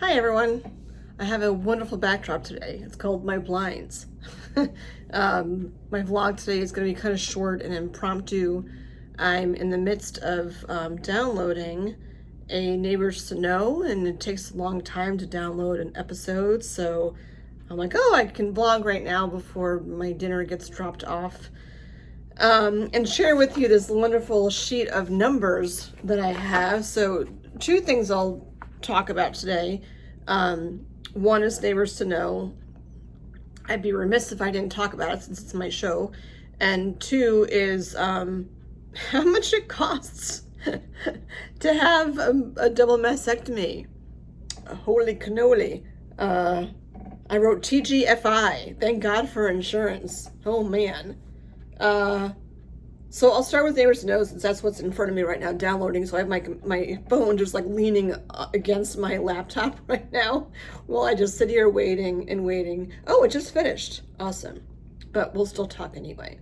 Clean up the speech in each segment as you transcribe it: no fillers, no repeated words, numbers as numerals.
Hi everyone. I have a wonderful backdrop today. It's called My Blinds. My vlog today is going to be kind of short and impromptu. I'm in the midst of downloading a Neighbors to Know, and it takes a long time to download an episode, so I'm like, oh, I can vlog right now before my dinner gets dropped off. And share with you this wonderful sheet of numbers that I have. So two things I'll talk about today. One is Neighbors to Know. I'd be remiss if I didn't talk about it since it's my show. And two is how much it costs to have a double mastectomy. Holy cannoli. I wrote TGFI. Thank God for insurance. Oh man. So I'll start with Neighbors to Know since that's what's in front of me right now downloading. So I have my phone just like leaning against my laptop right now while I just sit here waiting and waiting. Oh, it just finished. Awesome. But we'll still talk anyway.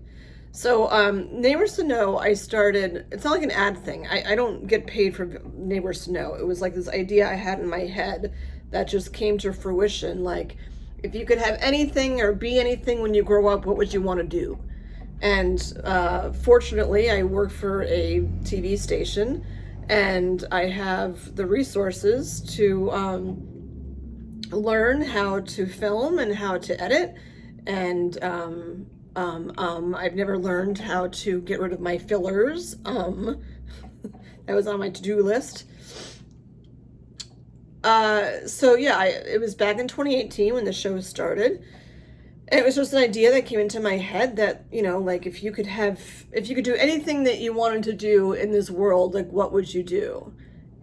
So Neighbors to Know, I started, it's not like an ad thing. I don't get paid for Neighbors to Know. It was like this idea I had in my head that just came to fruition. Like, if you could have anything or be anything when you grow up, what would you want to do? And fortunately, I work for a TV station, and I have the resources to learn how to film and how to edit. And I've never learned how to get rid of my fillers. That was on my to-do list. So yeah, it was back in 2018 when the show started. And it was just an idea that came into my head that, you know, like if you could do anything that you wanted to do in this world, like what would you do?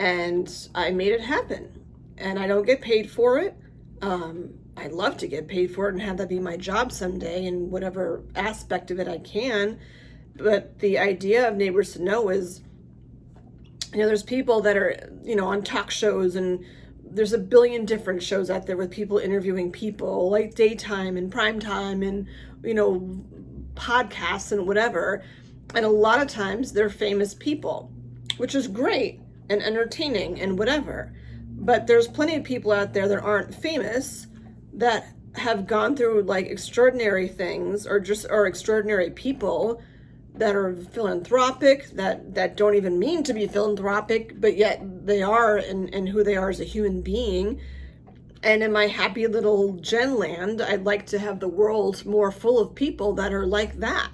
And I made it happen. And I don't get paid for it. I'd love to get paid for it and have that be my job someday in whatever aspect of it I can. But the idea of Neighbors to Know is, you know, there's people that are, you know, on talk shows, and there's a billion different shows out there with people interviewing people, like daytime and primetime and, you know, podcasts and whatever. And a lot of times they're famous people, which is great and entertaining and whatever. But there's plenty of people out there that aren't famous that have gone through like extraordinary things, or extraordinary people that are philanthropic, that don't even mean to be philanthropic, but yet they are, and who they are as a human being. And in my happy little Gen land, I'd like to have the world more full of people that are like that,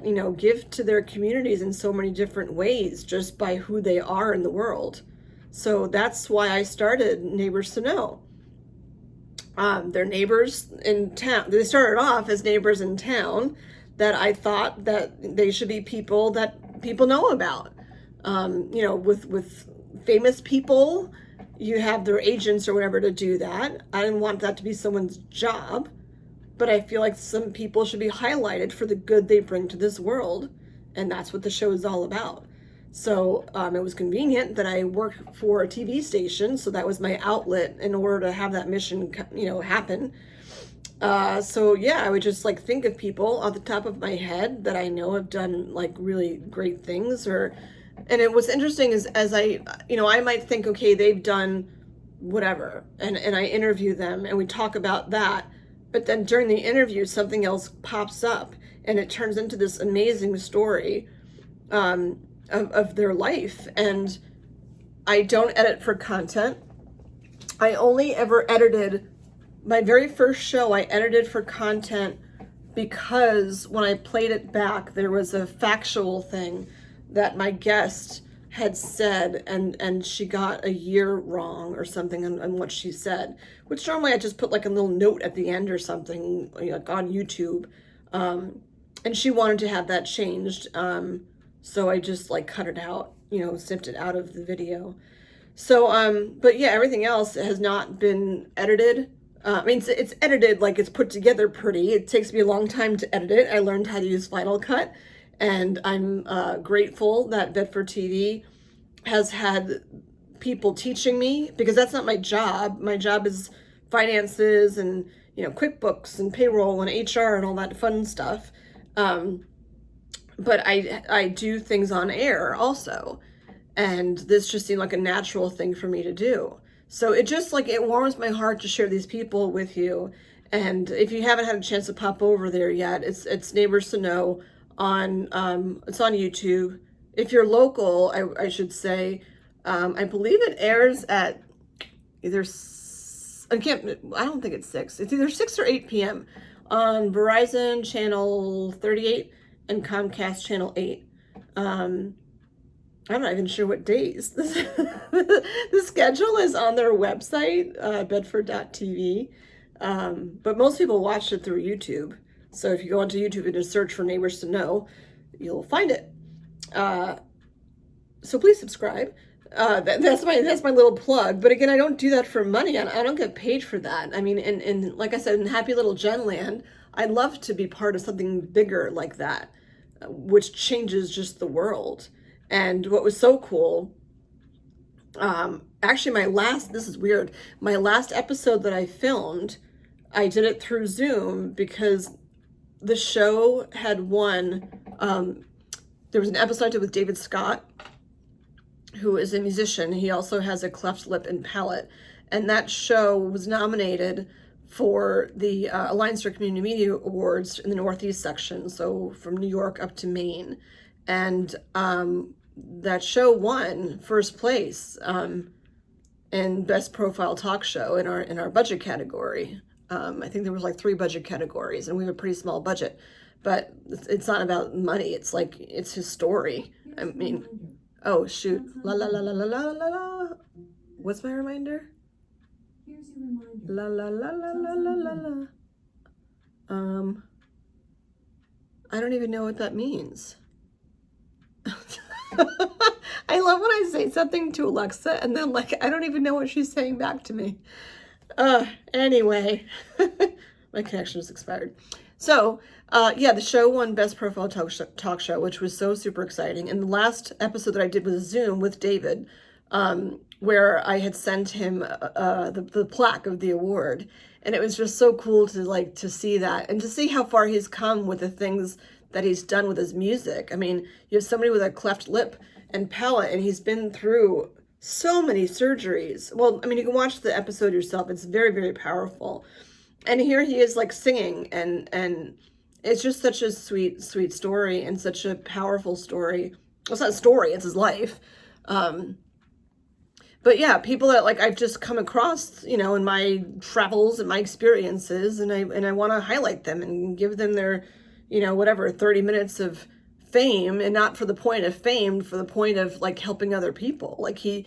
you know, give to their communities in so many different ways just by who they are in the world. So that's why I started Neighbors to Know. They're neighbors in town. They started off as neighbors in town that I thought that they should be people that people know about. You know, with famous people, you have their agents or whatever to do that. I didn't want that to be someone's job, but I feel like some people should be highlighted for the good they bring to this world, and that's what the show is all about. So it was convenient that I worked for a TV station, so that was my outlet in order to have that mission, you know, happen. So yeah, I would just like think of people off the top of my head that I know have done like really great things. And it was interesting is as I, you know, I might think, okay, they've done whatever, and I interview them and we talk about that, but then during the interview something else pops up and it turns into this amazing story of their life. And I don't edit for content. I only ever edited my very first show. I edited for content because when I played it back, there was a factual thing that my guest had said, and she got a year wrong or something on what she said, which normally I just put like a little note at the end or something, like on YouTube. And she wanted to have that changed. So I just like cut it out, you know, snipped it out of the video. So, but yeah, everything else has not been edited. I mean, it's edited, like it's put together pretty. It takes me a long time to edit it. I learned how to use Final Cut, and I'm grateful that Bedford TV has had people teaching me, because that's not my job. My job is finances and, you know, QuickBooks and payroll and HR and all that fun stuff. But I do things on air also. And this just seemed like a natural thing for me to do. So it just like, it warms my heart to share these people with you. And if you haven't had a chance to pop over there yet, it's Neighbors to Know on, it's on YouTube. If you're local, I should say, I believe it airs at either, I don't think it's 6. It's either 6 or 8 p.m. on Verizon channel 38 and Comcast channel 8. I'm not even sure what days. The schedule is on their website, bedford.tv. But most people watch it through YouTube. So if you go onto YouTube and just search for Neighbors to Know, you'll find it. So please subscribe. That's my little plug. But again, I don't do that for money. I don't get paid for that. I mean, in like I said, in Happy Little Gen Land, I'd love to be part of something bigger like that, which changes just the world. And what was so cool, actually this is weird, my last episode that I filmed, I did it through Zoom because the show had won, there was an episode I did with David Scott, who is a musician. He also has a cleft lip and palate. And that show was nominated for the Alliance for Community Media Awards in the Northeast section, so from New York up to Maine. And that show won first place in Best Profile Talk Show in our budget category. I think there was like 3 budget categories, and we have a pretty small budget. But it's not about money. It's like, it's his story. I mean, oh shoot, la la la la la la la la. What's my reminder? Here's your reminder. La la la la la la la la. I don't even know what that means. I love when I say something to Alexa and then like I don't even know what she's saying back to me. Anyway, my connection is expired. So, yeah, the show won Best Profile Talk Show, which was so super exciting. And the last episode that I did was Zoom with David, where I had sent him the plaque of the award. And it was just so cool to see that and to see how far he's come with the things that he's done with his music. I mean, you have somebody with a cleft lip and palate, and he's been through so many surgeries. Well, I mean, you can watch the episode yourself. It's very, very powerful. And here he is like singing, and it's just such a sweet, sweet story and such a powerful story. Well, it's not a story, it's his life. But yeah, people that like I've just come across, in my travels and my experiences, and I want to highlight them and give them their, whatever, 30 minutes of fame, and not for the point of fame, for the point of like helping other people. Like he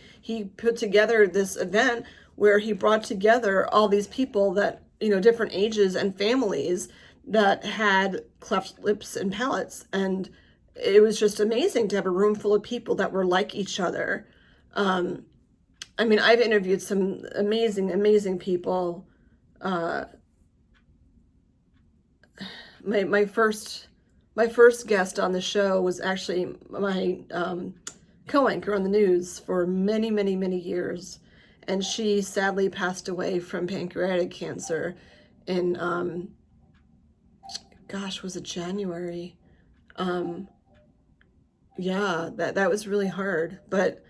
put together this event where he brought together all these people that, different ages and families that had cleft lips and palates. And it was just amazing to have a room full of people that were like each other. I mean, I've interviewed some amazing, amazing people. My first guest on the show was actually my co-anchor on the news for many, many, many years. And she sadly passed away from pancreatic cancer in, was it January? Yeah, that was really hard. But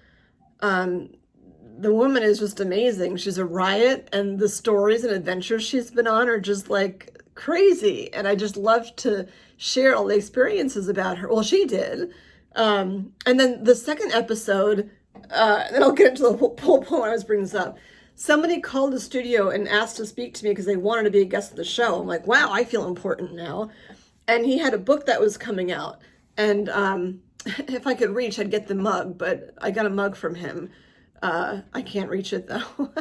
the woman is just amazing. She's a riot, and the stories and adventures she's been on are just like crazy. And I just love to share all the experiences about her. Well, she did. And then the second episode, and then I'll get into the whole point I was bringing this up. Somebody called the studio and asked to speak to me because they wanted to be a guest of the show. I'm like, wow, I feel important now. And he had a book that was coming out. And if I could reach, I'd get the mug, but I got a mug from him. I can't reach it though.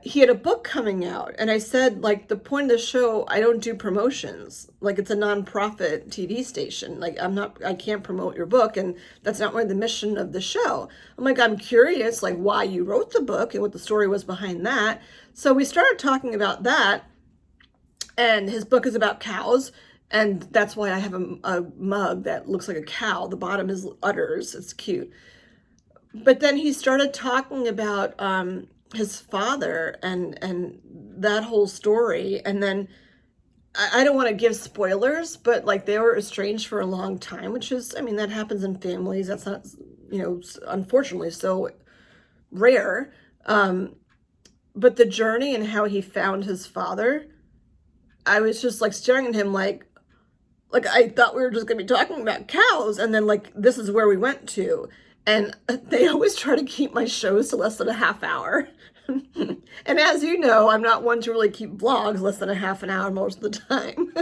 He had a book coming out, and I said, like, the point of the show, I don't do promotions. Like, it's a nonprofit TV station. Like, I can't promote your book, and that's not really the mission of the show. I'm like, I'm curious, like, why you wrote the book and what the story was behind that. So we started talking about that, and his book is about cows, and that's why I have a mug that looks like a cow. The bottom is udders. It's cute. But then he started talking about his father and that whole story. And then I don't want to give spoilers, but like they were estranged for a long time, which is, I mean, that happens in families. That's not, unfortunately so rare. But the journey and how he found his father, I was just like staring at him like I thought we were just gonna be talking about cows, and then like this is where we went to. And they always try to keep my shows to less than a half hour. And as you know, I'm not one to really keep vlogs less than a half an hour most of the time.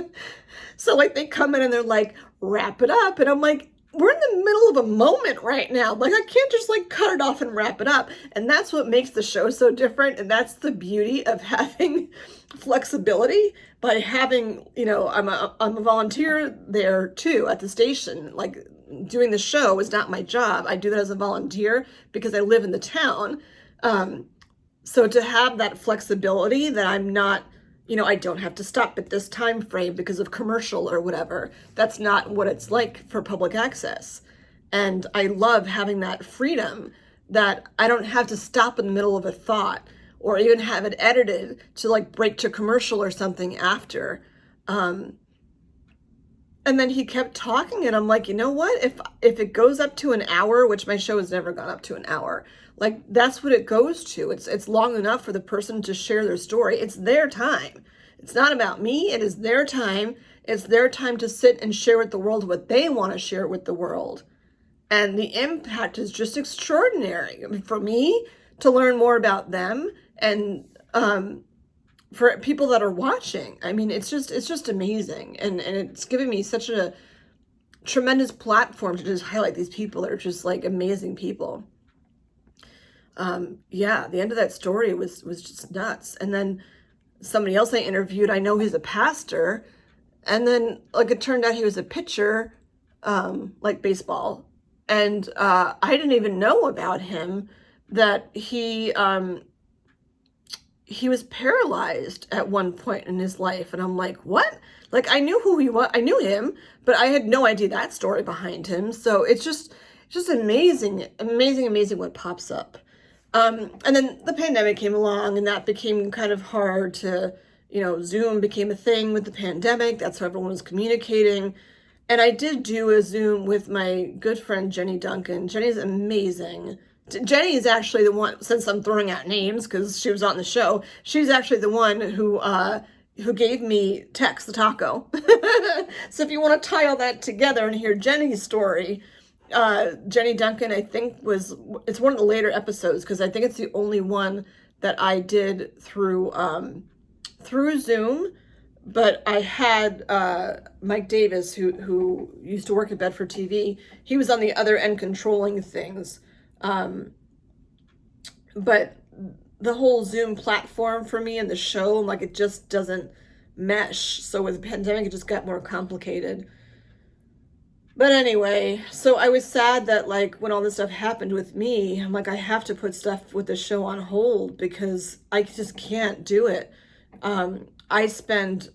So like they come in and they're like, wrap it up. And I'm like, we're in the middle of a moment right now. Like I can't just like cut it off and wrap it up. And that's what makes the show so different. And that's the beauty of having flexibility by having, I'm a volunteer there too at the station. Like doing the show is not my job. I do that as a volunteer because I live in the town. So to have that flexibility that I'm not, I don't have to stop at this time frame because of commercial or whatever. That's not what it's like for public access. And I love having that freedom that I don't have to stop in the middle of a thought or even have it edited to like break to commercial or something after. And then he kept talking and I'm like, you know what? If it goes up to an hour, which my show has never gone up to an hour, like that's what it goes to. It's long enough for the person to share their story. It's their time. It's not about me. It is their time. It's their time to sit and share with the world what they want to share with the world. And the impact is just extraordinary. I mean, for me to learn more about them and for people that are watching. I mean, it's just amazing. And it's given me such a tremendous platform to just highlight these people that are just like amazing people. The end of that story was just nuts. And then somebody else I interviewed, I know he's a pastor, and then like it turned out he was a pitcher, like baseball. And I didn't even know about him that he was paralyzed at one point in his life. And I'm like, what? Like I knew who he was. I knew him, but I had no idea that story behind him. So it's just amazing, amazing, amazing what pops up. And then the pandemic came along and that became kind of hard to, Zoom became a thing with the pandemic. That's how everyone was communicating. And I did do a Zoom with my good friend, Jenny Duncan. Jenny's amazing. Jenny is actually the one, since I'm throwing out names because she was on the show, she's actually the one who gave me Tex the Taco. So if you want to tie all that together and hear Jenny's story, Jenny Duncan, I think it's one of the later episodes because I think it's the only one that I did through Zoom. But I had Mike Davis, who used to work at Bedford TV. He was on the other end controlling things. But the whole Zoom platform for me and the show, like it just doesn't mesh. So with the pandemic, it just got more complicated. But anyway, so I was sad that like when all this stuff happened with me, I'm like, I have to put stuff with the show on hold because I just can't do it. I spend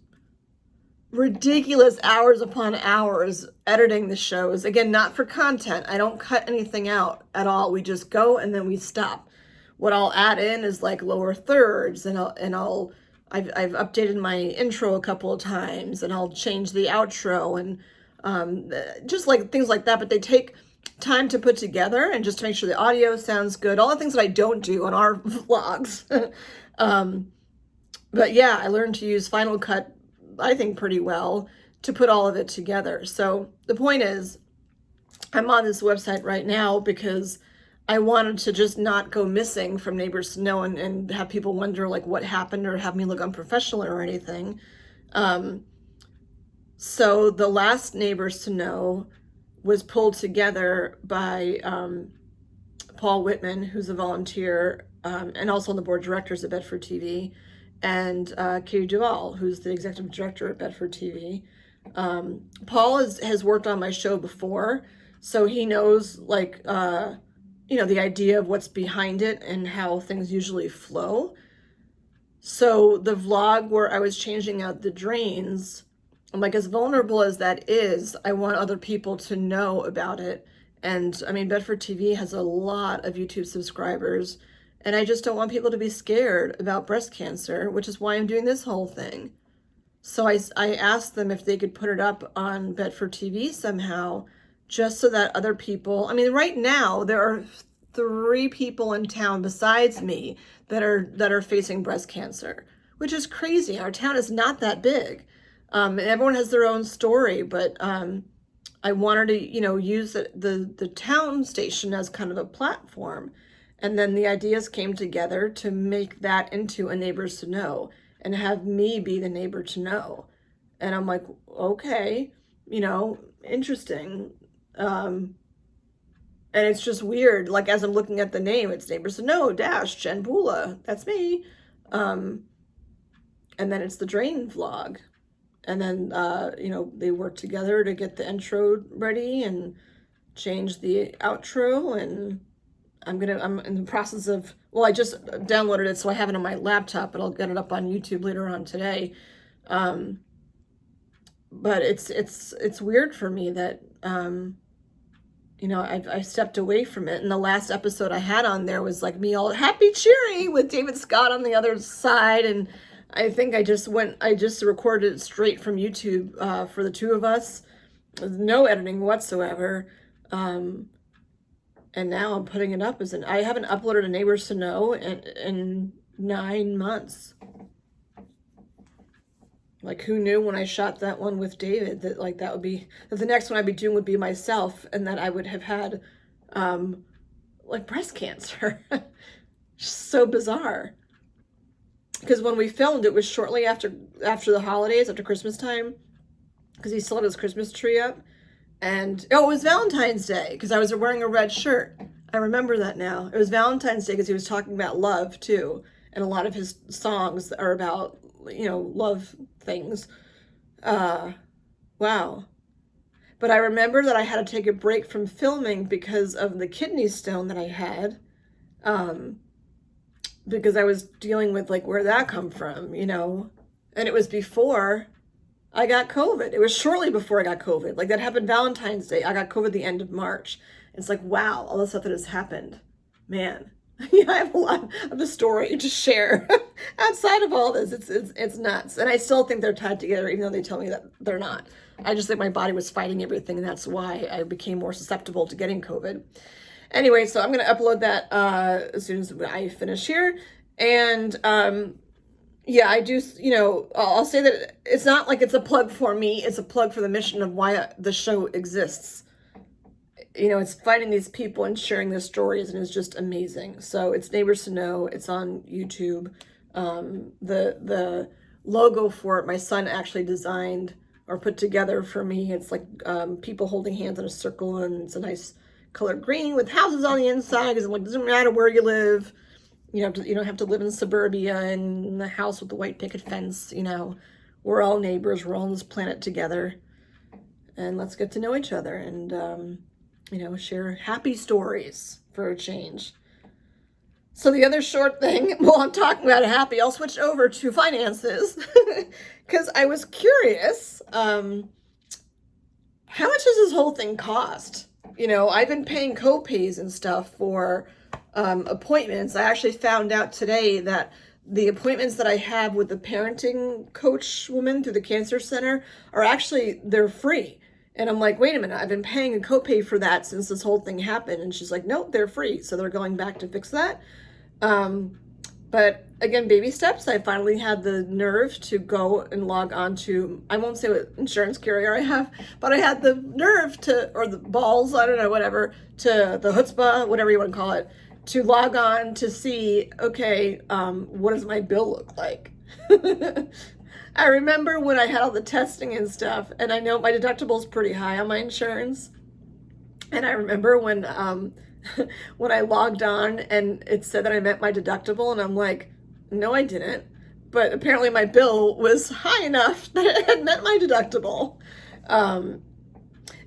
ridiculous hours upon hours editing the shows. Again, not for content. I don't cut anything out at all. We just go and then we stop. What I'll add in is like lower thirds and I've updated my intro a couple of times and I'll change the outro and just like things like that, but they take time to put together and just to make sure the audio sounds good. All the things that I don't do on our vlogs. But yeah, I learned to use Final Cut, I think pretty well to put all of it together. So the point is, I'm on this website right now because I wanted to just not go missing from Neighbors to Know and have people wonder like what happened or have me look unprofessional or anything. So the last Neighbors to Know was pulled together by Paul Whitman, who's a volunteer and also on the board of directors at Bedford TV, and Katie Duvall, who's the executive director at Bedford TV. Paul has worked on my show before, so he knows like, the idea of what's behind it and how things usually flow. So the vlog where I was changing out the drains, I'm like, as vulnerable as that is, I want other people to know about it. And I mean, Bedford TV has a lot of YouTube subscribers, and I just don't want people to be scared about breast cancer, which is why I'm doing this whole thing. So I asked them if they could put it up on Bedford TV somehow, just so that other people, I mean, right now there are 3 people in town besides me that are facing breast cancer, which is crazy. Our town is not that big. And everyone has their own story, but I wanted to, use the town station as kind of a platform. And then the ideas came together to make that into a Neighbors to Know and have me be the neighbor to know. And I'm like, okay, interesting. And it's just weird. Like, as I'm looking at the name, it's Neighbors to Know dash Jen Bula. That's me. And then it's the drain vlog. And then, they work together to get the intro ready and change the outro. And I'm in the process of, well, I just downloaded it, so I have it on my laptop, but I'll get it up on YouTube later on today. But it's weird for me that, I stepped away from it. And the last episode I had on there was like me all happy, cheery with David Scott on the other side. And I think I just recorded it straight from YouTube for the 2 of us with no editing whatsoever. And now I'm putting it up I haven't uploaded a Neighbors to Know in 9 months. Like, who knew when I shot that one with David that the next one I'd be doing would be myself, and that I would have had breast cancer. So bizarre. Because when we filmed, it was shortly after the holidays, after Christmas time, because he still had his Christmas tree up. And it was Valentine's Day because I was wearing a red shirt. I remember that now. It was Valentine's Day because he was talking about love too, and a lot of his songs are about love things. Wow. But I remember that I had to take a break from filming because of the kidney stone that I had, because I was dealing with where that come from, and it was before I got COVID. It was shortly before I got COVID. That happened Valentine's Day. I got COVID the end of March. It's like, wow, all the stuff that has happened. Man, I have a lot of the story to share outside of all this. It's nuts. And I still think they're tied together, even though they tell me that they're not. I just think my body was fighting everything, and that's why I became more susceptible to getting COVID. Anyway, so I'm going to upload that as soon as I finish here. And yeah, I do, I'll say that it's not like it's a plug for me. It's a plug for the mission of why the show exists. It's finding these people and sharing their stories, and it's just amazing. So it's Neighbors to Know. It's on YouTube. The logo for it, my son actually designed or put together for me. It's people holding hands in a circle, and it's a nice color green with houses on the inside, because it doesn't matter where you live. You don't have to live in suburbia and in the house with the white picket fence. We're all neighbors. We're all on this planet together, and let's get to know each other and share happy stories for a change. So the other short thing, while I'm talking about happy, I'll switch over to finances because I was curious. How much does this whole thing cost? I've been paying co-pays and stuff for appointments. I actually found out today that the appointments that I have with the parenting coach woman through the cancer center they're free. And I'm like, wait a minute, I've been paying a copay for that since this whole thing happened. And she's like, nope, they're free. So they're going back to fix that. But again, baby steps. I finally had the nerve to go and log on to, I won't say what insurance carrier I have, but I had the nerve or the balls, I don't know, whatever, to the chutzpah, whatever you want to call it, to log on to see, okay, what does my bill look like? I remember when I had all the testing and stuff, and I know my deductible is pretty high on my insurance. And I remember when when I logged on and it said that I met my deductible, and I'm like, no, I didn't. But apparently my bill was high enough that it had met my deductible. And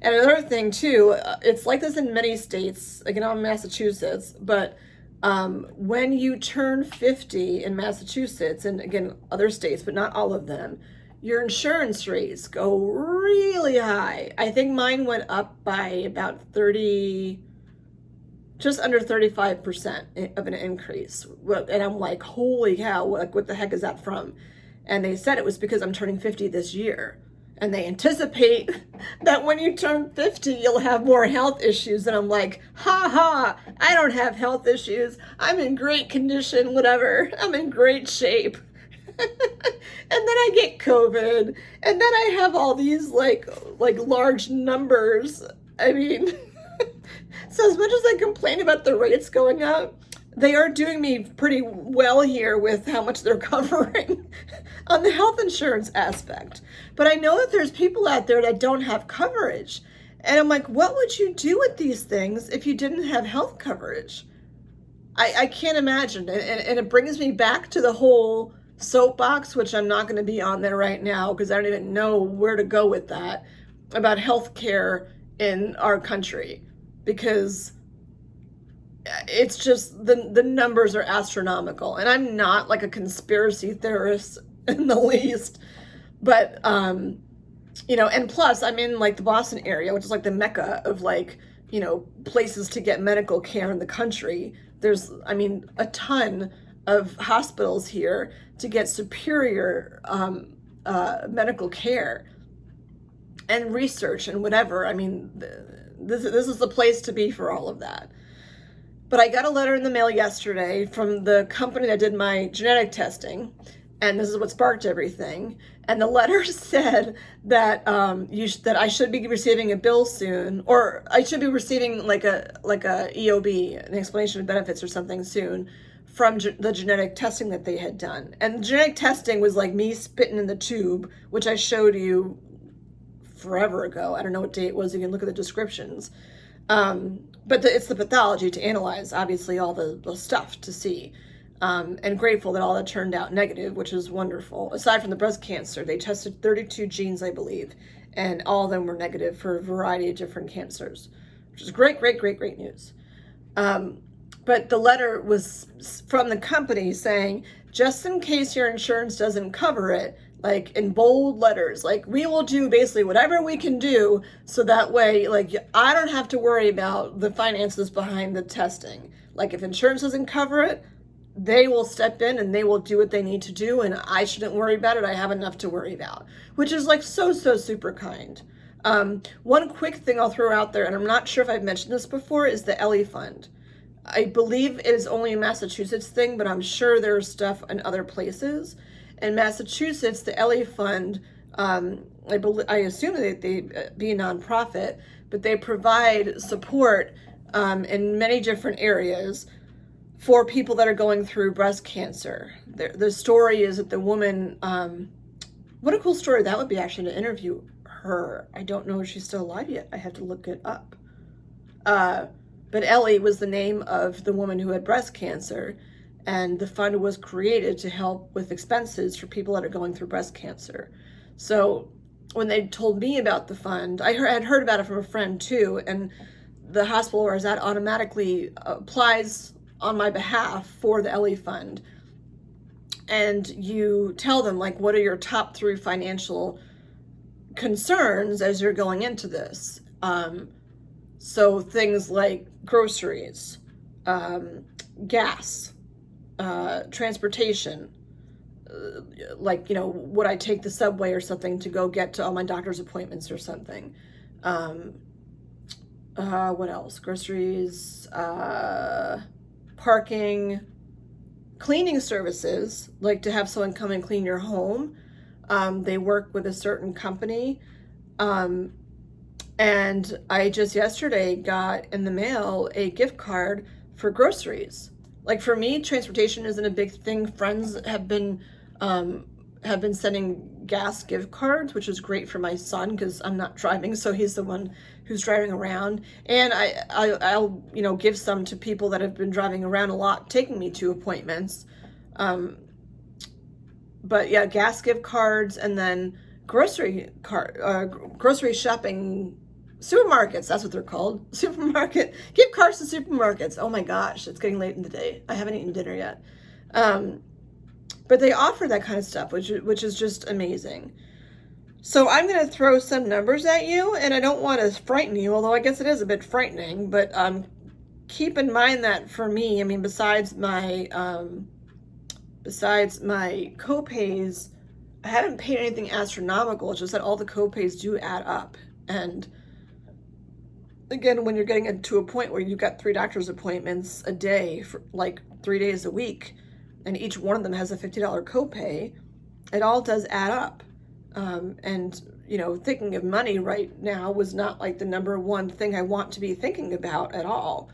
another thing too, it's like this in many states, like I'm in Massachusetts, but when you turn 50 in Massachusetts, and again, other states, but not all of them, your insurance rates go really high. I think mine went up by about just under 35% of an increase. And I'm like, holy cow, what the heck is that from? And they said it was because I'm turning 50 this year. And they anticipate that when you turn 50, you'll have more health issues. And I'm like, ha ha, I don't have health issues. I'm in great condition, whatever. I'm in great shape. And then I get COVID, and then I have all these like large numbers. I mean, so as much as I complain about the rates going up, they are doing me pretty well here with how much they're covering on the health insurance aspect. But I know that there's people out there that don't have coverage. And I'm like, what would you do with these things if you didn't have health coverage? I can't imagine. And it brings me back to the whole soapbox, which I'm not going to be on there right now because I don't even know where to go with that, about healthcare in our country. Because it's just the numbers are astronomical. And I'm not like a conspiracy theorist in the least. But, you know, and plus I'm in like the Boston area, which is like the mecca of like, you know, places to get medical care in the country. There's, I mean, a ton of hospitals here to get superior medical care and research and whatever. I mean, this is the place to be for all of that. But I got a letter in the mail yesterday from the company that did my genetic testing, and this is what sparked everything. And the letter said that that I should be receiving a bill soon, or I should be receiving like a EOB, an explanation of benefits or something soon, from the genetic testing that they had done. And the genetic testing was like me spitting in the tube, which I showed you forever ago. I don't know what day it was. You can look at the descriptions. But it's the pathology to analyze, obviously, all the stuff to see. And grateful that all that turned out negative, which is wonderful. Aside from the breast cancer, they tested 32 genes, I believe, and all of them were negative for a variety of different cancers, which is great, great, great, great news. But the letter was from the company saying, just in case your insurance doesn't cover it, like in bold letters, like we will do basically whatever we can do so that way, like I don't have to worry about the finances behind the testing. Like if insurance doesn't cover it, they will step in and they will do what they need to do, and I shouldn't worry about it. I have enough to worry about, which is like so super kind. One quick thing I'll throw out there, and I'm not sure if I've mentioned this before, is the Ellie Fund. I believe it is only a Massachusetts thing, but I'm sure there's stuff in other places. In Massachusetts, the Ellie Fund, I assume that they be a nonprofit, but they provide support in many different areas for people that are going through breast cancer. The story is that the woman, what a cool story that would be actually to interview her. I don't know if she's still alive yet. I have to look it up. But Ellie was the name of the woman who had breast cancer, and the fund was created to help with expenses for people that are going through breast cancer. So when they told me about the fund, I had heard about it from a friend too, and the hospital where I was at automatically applies on my behalf for the Ellie Fund. And you tell them, like, what are your top 3 financial concerns as you're going into this? So things like groceries, gas, transportation, like, you know, would I take the subway or something to go get to all my doctor's appointments or something? What else? Groceries, parking, cleaning services, like to have someone come and clean your home. They work with a certain company. And I just yesterday got in the mail a gift card for groceries. Like for me, transportation isn't a big thing. Friends have been sending gas gift cards, which is great for my son because I'm not driving, so he's the one who's driving around. And I'll you know, give some to people that have been driving around a lot, taking me to appointments. But yeah, gas gift cards, and then grocery shopping. Supermarkets, that's what they're called. Supermarket, gift cards to supermarkets. Oh my gosh, it's getting late in the day. I haven't eaten dinner yet. But they offer that kind of stuff, which is just amazing. So I'm going to throw some numbers at you, and I don't want to frighten you, although I guess it is a bit frightening, but keep in mind that for me, I mean, besides my co-pays, I hadn't paid anything astronomical. It's just that all the copays do add up. And again, when you're getting to a point where you've got 3 doctor's appointments a day for like 3 days a week, and each one of them has a $50 copay, it all does add up. And, you know, thinking of money right now was not like the number one thing I want to be thinking about at all.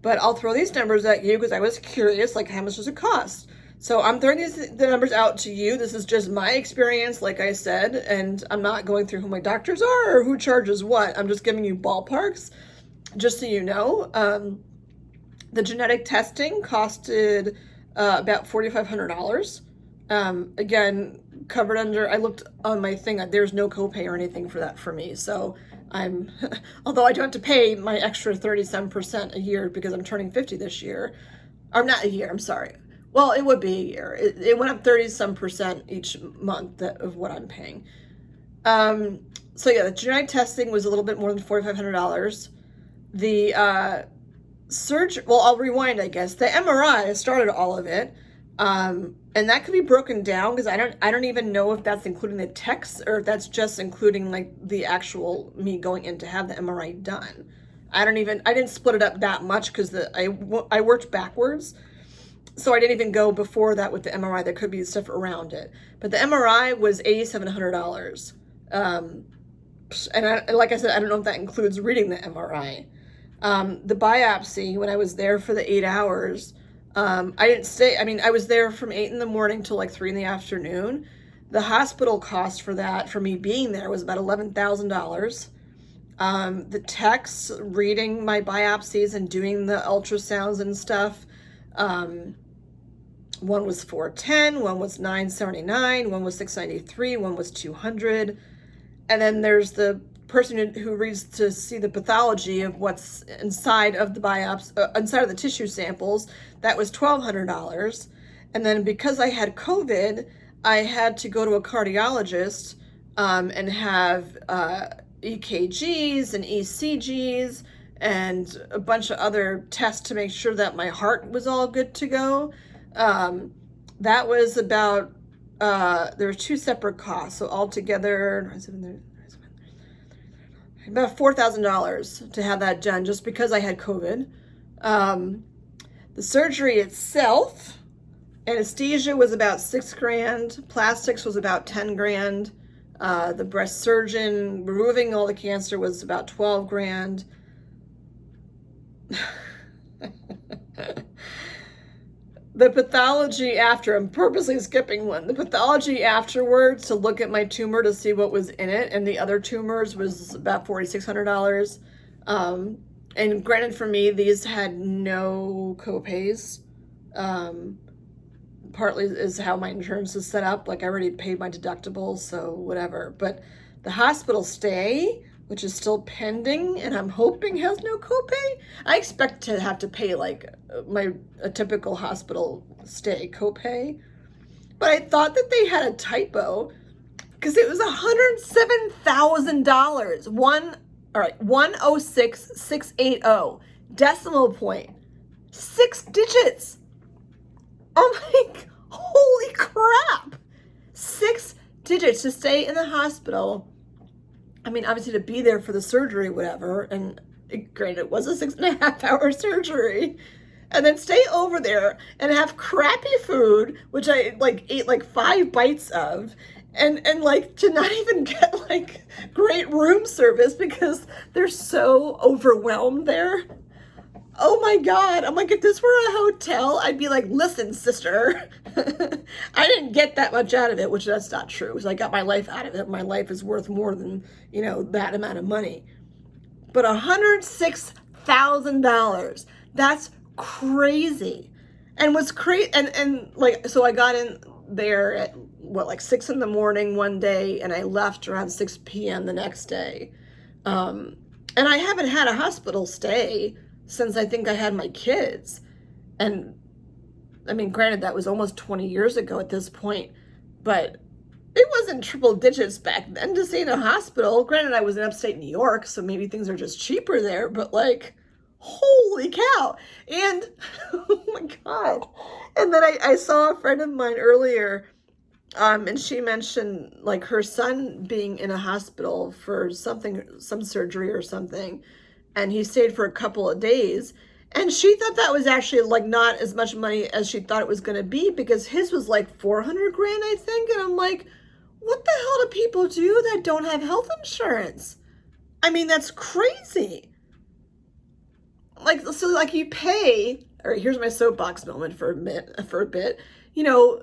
But I'll throw these numbers at you because I was curious, like, how much does it cost? So I'm throwing the numbers out to you. This is just my experience, like I said, and I'm not going through who my doctors are or who charges what. I'm just giving you ballparks, just so you know. The genetic testing costed about $4,500. Again, covered under, I looked on my thing, there's no copay or anything for that for me. So I'm, although I do have to pay my extra 30% a year because I'm turning 50 this year, or not a year, I'm sorry. Well, it would be a year. It went up 30% each month of what I'm paying. So yeah, the genetic testing was a little bit more than $4,500. The well, I'll rewind, I guess. The MRI started all of it. And that could be broken down because I don't even know if that's including the text or if that's just including like the actual me going in to have the MRI done. I didn't split it up that much because I worked backwards. So I didn't even go before that with the MRI. There could be stuff around it. But the MRI was $8,700. And like I said, I don't know if that includes reading the MRI. The biopsy, when I was there for the 8 hours, I didn't stay. I mean, I was there from 8 in the morning till like 3 in the afternoon. The hospital cost for that, for me being there, was about $11,000. The techs reading my biopsies and doing the ultrasounds and stuff, one was $410, one was $979, one was $693, one was $200. And then there's the person who reads to see the pathology of what's inside of the biopsy, inside of the tissue samples. That was $1,200. And then because I had COVID, I had to go to a cardiologist and have EKGs and ECGs and a bunch of other tests to make sure that my heart was all good to go. That was about, there were 2 separate costs. So altogether, about $4,000 to have that done just because I had COVID. The surgery itself, anesthesia was about $6,000. Plastics was about $10,000. The breast surgeon removing all the cancer was about $12,000. The pathology after, I'm purposely skipping one. The pathology afterwards to look at my tumor to see what was in it and the other tumors was about $4,600. And granted, for me, these had no copays. Partly is how my insurance is set up. Like I already paid my deductibles, so whatever. But the hospital stay, which is still pending and I'm hoping has no copay. I expect to have to pay like a typical hospital stay copay. But I thought that they had a typo because it was $107,000. 106,680 decimal point. 6 digits. Oh my, holy crap. 6 digits to stay in the hospital. I mean, obviously to be there for the surgery, whatever, and granted, it was a 6.5-hour surgery, and then stay over there and have crappy food, which I like ate like 5 bites of, and like to not even get like great room service because they're so overwhelmed there. Oh my God. I'm like, if this were a hotel, I'd be like, listen, sister, I didn't get that much out of it, which that's not true. So I got my life out of it. My life is worth more than, you know, that amount of money. But $106,000, that's crazy. And what's crazy, and like, so I got in there at what, like 6 in the morning one day, and I left around 6 p.m. the next day. And I haven't had a hospital stay since I think I had my kids. And I mean, granted, that was almost 20 years ago at this point, but it wasn't triple digits back then to stay in a hospital. Granted, I was in upstate New York, so maybe things are just cheaper there, but like, holy cow. And oh my God. And then I saw a friend of mine earlier And she mentioned like her son being in a hospital for some surgery or something, and he stayed for a couple of days. And she thought that was actually like not as much money as she thought it was going to be because his was like 400 grand, I think. And I'm like, what the hell do people do that don't have health insurance? I mean, that's crazy. Like, so like you pay, or here's my soapbox moment for a bit. You know,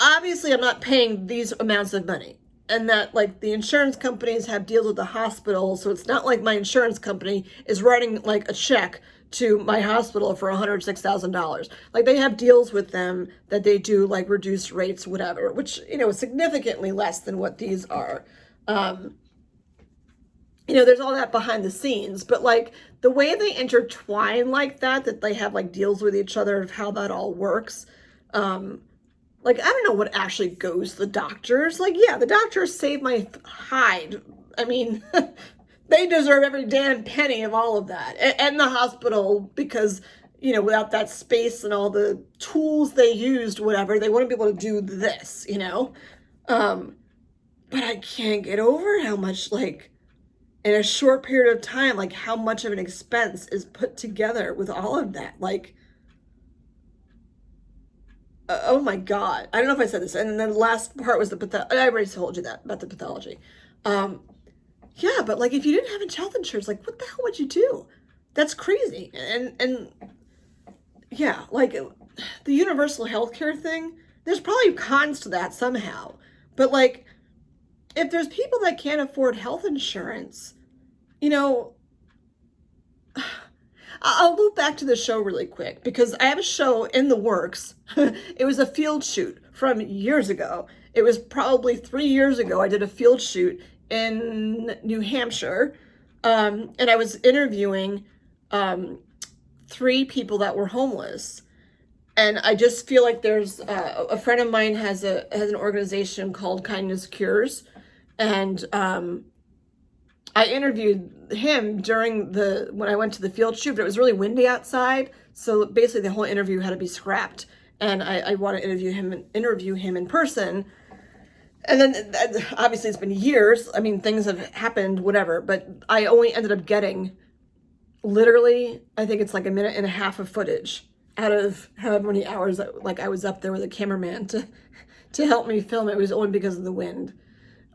obviously I'm not paying these amounts of money. And that like the insurance companies have deals with the hospital, so it's not like my insurance company is writing like a check to my hospital for $106,000. Like they have deals with them that they do like reduced rates, whatever, which you know is significantly less than what these are. Um, you know, there's all that behind the scenes, but like the way they intertwine like that they have like deals with each other of how that all works. Um, like, I don't know what actually goes to the doctors. Like, yeah, the doctors saved my hide. I mean, they deserve every damn penny of all of that. And the hospital, because, you know, without that space and all the tools they used, whatever, they wouldn't be able to do this, you know? But I can't get over how much, like, in a short period of time, like, how much of an expense is put together with all of that. Like, oh my God. I don't know if I said this. And then the last part was the pathology. I already told you that about the pathology. Um, yeah, but like if you didn't have health insurance, like what the hell would you do? That's crazy. And yeah, like the universal healthcare thing, there's probably cons to that somehow. But like if there's people that can't afford health insurance, you know, I'll loop back to the show really quick because I have a show in the works. It was a field shoot from years ago. It was probably 3 years ago. I did a field shoot in New Hampshire, and I was interviewing three people that were homeless. And I just feel like there's a friend of mine has an organization called Kindness Cures, and I interviewed him during when I went to the field shoot, but it was really windy outside, so basically the whole interview had to be scrapped. And I want to interview him in person. And then obviously it's been years. I mean, things have happened, whatever. But I only ended up getting literally, I think it's like a minute and a half of footage out of however many hours that, like I was up there with a cameraman to help me film. It was only because of the wind.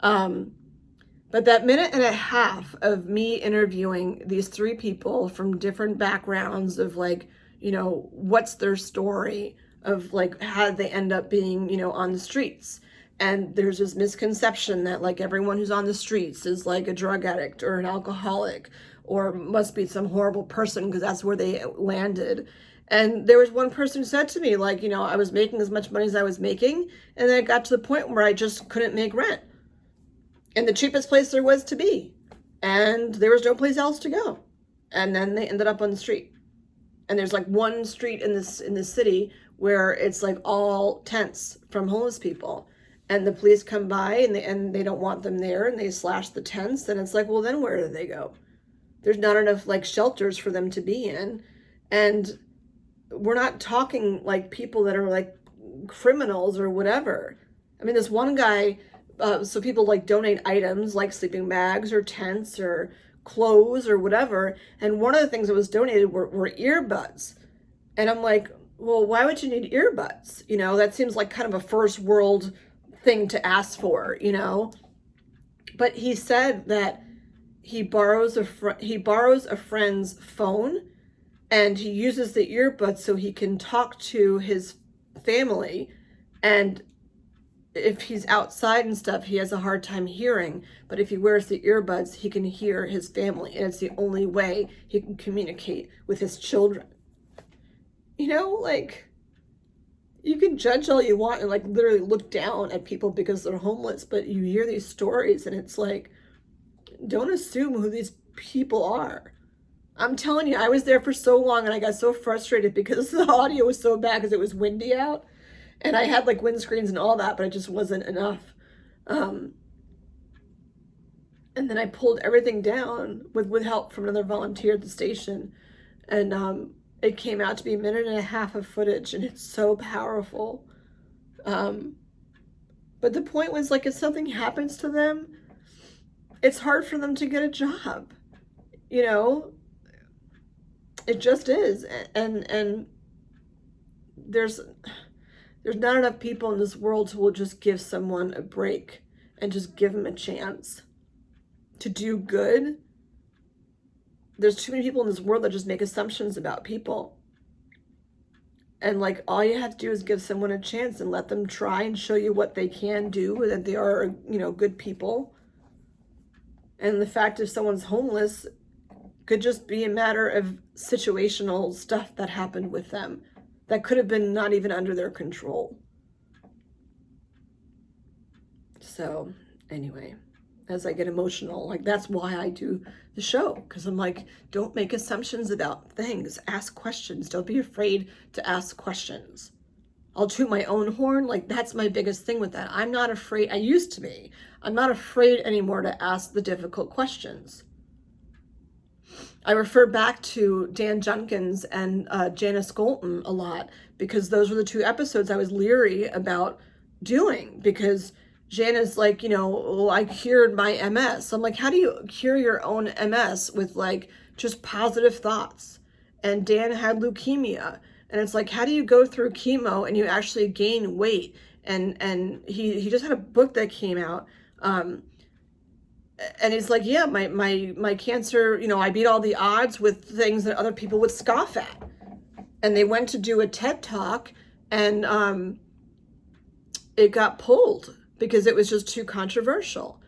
But that minute and a half of me interviewing these three people from different backgrounds of like, you know, what's their story of like how they end up being, you know, on the streets. And there's this misconception that like everyone who's on the streets is like a drug addict or an alcoholic or must be some horrible person because that's where they landed. And there was one person who said to me, like, you know, I was making as much money as I was making, and then it got to the point where I just couldn't make rent in the cheapest place there was to be, and there was no place else to go. And then they ended up on the street. And there's like one street in this city where it's like all tents from homeless people, and the police come by and they don't want them there, and they slash the tents, and it's like, well, then where do they go? There's not enough like shelters for them to be in. And we're not talking like people that are like criminals or whatever. I mean, this one guy, so people like donate items like sleeping bags or tents or clothes or whatever. And one of the things that was donated were earbuds. And I'm like, well, why would you need earbuds? You know, that seems like kind of a first world thing to ask for, you know? But he said that he borrows a friend's phone, and he uses the earbuds so he can talk to his family. And if he's outside and stuff, he has a hard time hearing. But if he wears the earbuds, he can hear his family. And it's the only way he can communicate with his children. You know, like, you can judge all you want and like literally look down at people because they're homeless. But you hear these stories and it's like, don't assume who these people are. I'm telling you, I was there for so long and I got so frustrated because the audio was so bad because it was windy out. And I had like windscreens and all that, but it just wasn't enough. And then I pulled everything down with help from another volunteer at the station. And it came out to be a minute and a half of footage, and it's so powerful. But the point was, like, if something happens to them, it's hard for them to get a job. You know, it just is. And there's not enough people in this world who will just give someone a break and just give them a chance to do good. There's too many people in this world that just make assumptions about people. And like, all you have to do is give someone a chance and let them try and show you what they can do, and that they are, you know, good people. And the fact if someone's homeless could just be a matter of situational stuff that happened with them that could have been not even under their control. So anyway, as I get emotional, like, that's why I do the show, because I'm like, don't make assumptions about things. Ask questions. Don't be afraid to ask questions. I'll toot my own horn. Like, that's my biggest thing with that. I'm not afraid. I used to be. I'm not afraid anymore to ask the difficult questions. I refer back to Dan Junkins and Janice Golton a lot, because those were the two episodes I was leery about doing, because Janice, like, you know, oh, I cured my MS. I'm like, how do you cure your own MS with like just positive thoughts? And Dan had leukemia, and it's like, how do you go through chemo and you actually gain weight? And he just had a book that came out. And he's like, yeah, my cancer, you know, I beat all the odds with things that other people would scoff at. And they went to do a TED Talk, and it got pulled because it was just too controversial.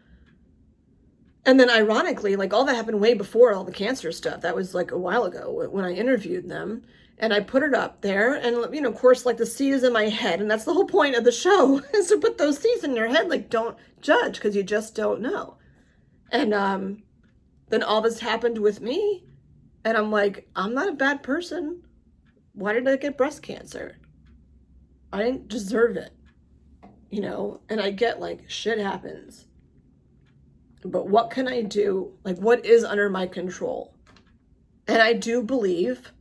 And then ironically, like, all that happened way before all the cancer stuff. That was like a while ago when I interviewed them. And I put it up there, and, you know, of course, like, the seed is in my head. And that's the whole point of the show, is to put those seeds in your head. Like, don't judge, because you just don't know. And then all this happened with me, and I'm like, I'm not a bad person. Why did I get breast cancer? I didn't deserve it, you know? And I get, like, shit happens. But what can I do? Like, what is under my control? And I do believe,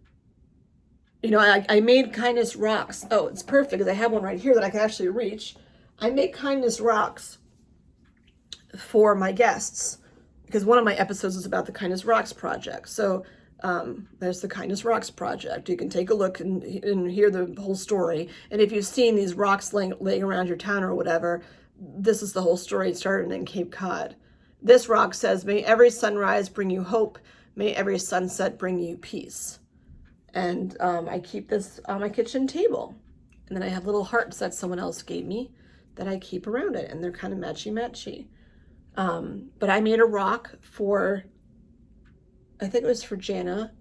you know, I made kindness rocks. Oh, it's perfect, because I have one right here that I can actually reach. I make kindness rocks for my guests, because one of my episodes is about the Kindness Rocks Project. So there's the Kindness Rocks Project. You can take a look and hear the whole story. And if you've seen these rocks laying around your town or whatever, this is the whole story. It started in Cape Cod. This rock says, may every sunrise bring you hope. May every sunset bring you peace. And I keep this on my kitchen table. And then I have little hearts that someone else gave me that I keep around it. And they're kind of matchy-matchy. But I made a rock for, I think it was for Jana,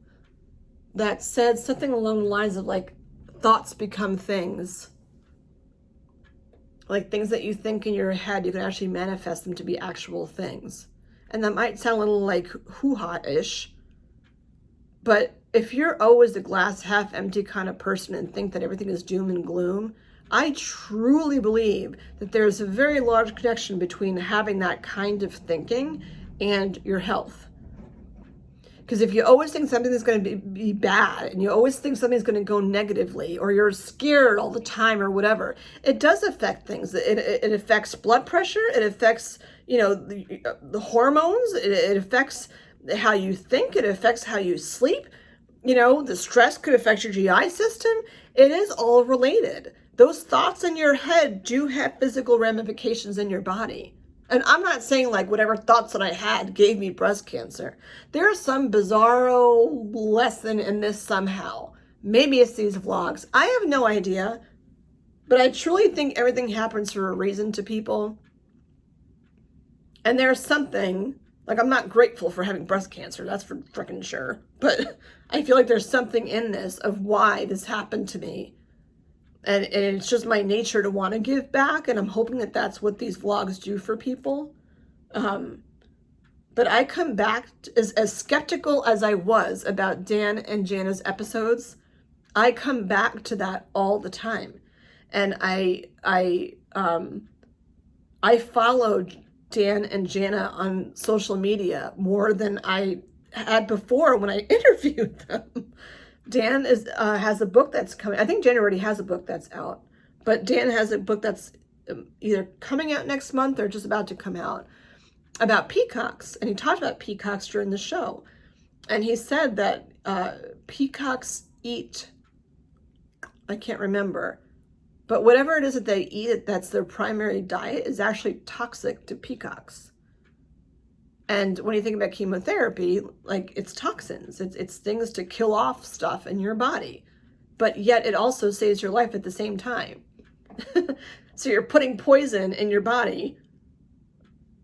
that said something along the lines of, like, thoughts become things. Like, things that you think in your head, you can actually manifest them to be actual things. And that might sound a little like hoo-ha-ish, but if you're always a glass half empty kind of person and think that everything is doom and gloom, I truly believe that there's a very large connection between having that kind of thinking and your health. Because if you always think something is going to be bad, and you always think something's going to go negatively, or you're scared all the time or whatever, it does affect things. It affects blood pressure. It affects, you know, the hormones. It affects how you think. It affects how you sleep. You know, the stress could affect your GI system. It is all related. Those thoughts in your head do have physical ramifications in your body. And I'm not saying, like, whatever thoughts that I had gave me breast cancer. There's some bizarro lesson in this somehow. Maybe it's these vlogs. I have no idea. But I truly think everything happens for a reason to people. And there's something, like, I'm not grateful for having breast cancer. That's for frickin' sure. But I feel like there's something in this of why this happened to me. And it's just my nature to want to give back. And I'm hoping that that's what these vlogs do for people. But I come back as skeptical as I was about Dan and Jana's episodes. I come back to that all the time. And I followed Dan and Jana on social media more than I had before when I interviewed them. Dan has a book that's coming. I think Jen already has a book that's out, but Dan has a book that's either coming out next month or just about to come out, about peacocks. And he talked about peacocks during the show. And he said that peacocks eat, I can't remember, but whatever it is that they eat, that's their primary diet, is actually toxic to peacocks. And when you think about chemotherapy, like, it's toxins, it's things to kill off stuff in your body, but yet it also saves your life at the same time. So you're putting poison in your body,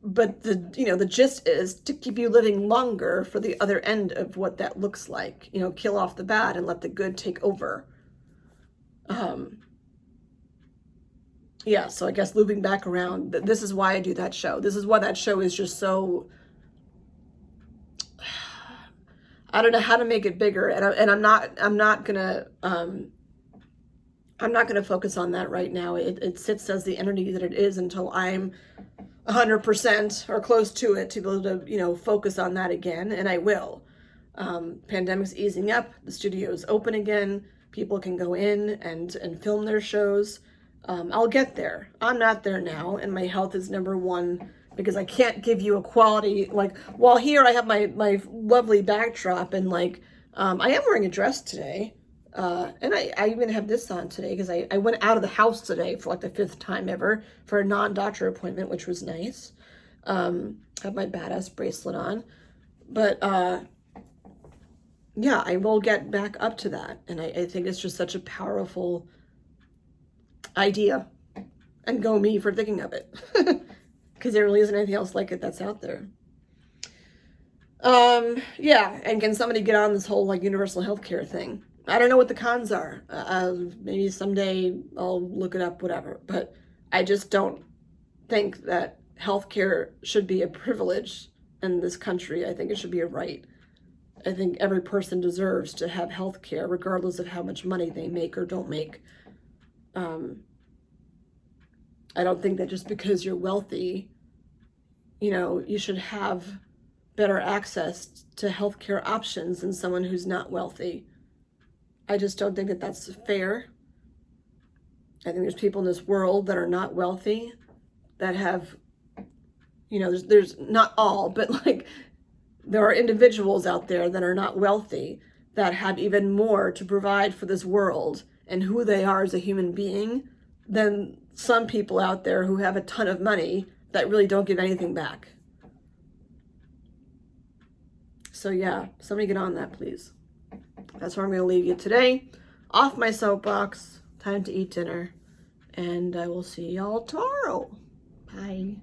but the gist is to keep you living longer for the other end of what that looks like. Kill off the bad and let the good take over. Yeah, so I guess looping back around, this is why I do that show. This is why that show is just so, I don't know how to make it bigger, and I'm not gonna focus on that right now. It sits as the entity that it is until I'm 100% or close to it to be able to focus on that again, and I will. Pandemic's easing up, the studio's open again, people can go in and film their shows. I'll get there. I'm not there now, and my health is number one, because I can't give you a quality, like, while here I have my lovely backdrop, and like, I am wearing a dress today, and I even have this on today because I went out of the house today for like the 5th time ever for a non-doctor appointment, which was nice. Have my badass bracelet on, but yeah, I will get back up to that, and I think it's just such a powerful idea, and go me for thinking of it, because there really isn't anything else like it that's out there. Yeah, and can somebody get on this whole like universal healthcare thing? I don't know what the cons are. Maybe someday I'll look it up, whatever, but I just don't think that healthcare should be a privilege in this country. I think it should be a right. I think every person deserves to have healthcare regardless of how much money they make or don't make. I don't think that just because you're wealthy, you should have better access to healthcare options than someone who's not wealthy. I just don't think that that's fair. I think there's people in this world that are not wealthy that have, there's not all, but like, there are individuals out there that are not wealthy that have even more to provide for this world and who they are as a human being than some people out there who have a ton of money that really don't give anything back. So yeah, somebody get on that, please. That's where I'm going to leave you today. Off my soapbox. Time to eat dinner. And I will see y'all tomorrow. Bye.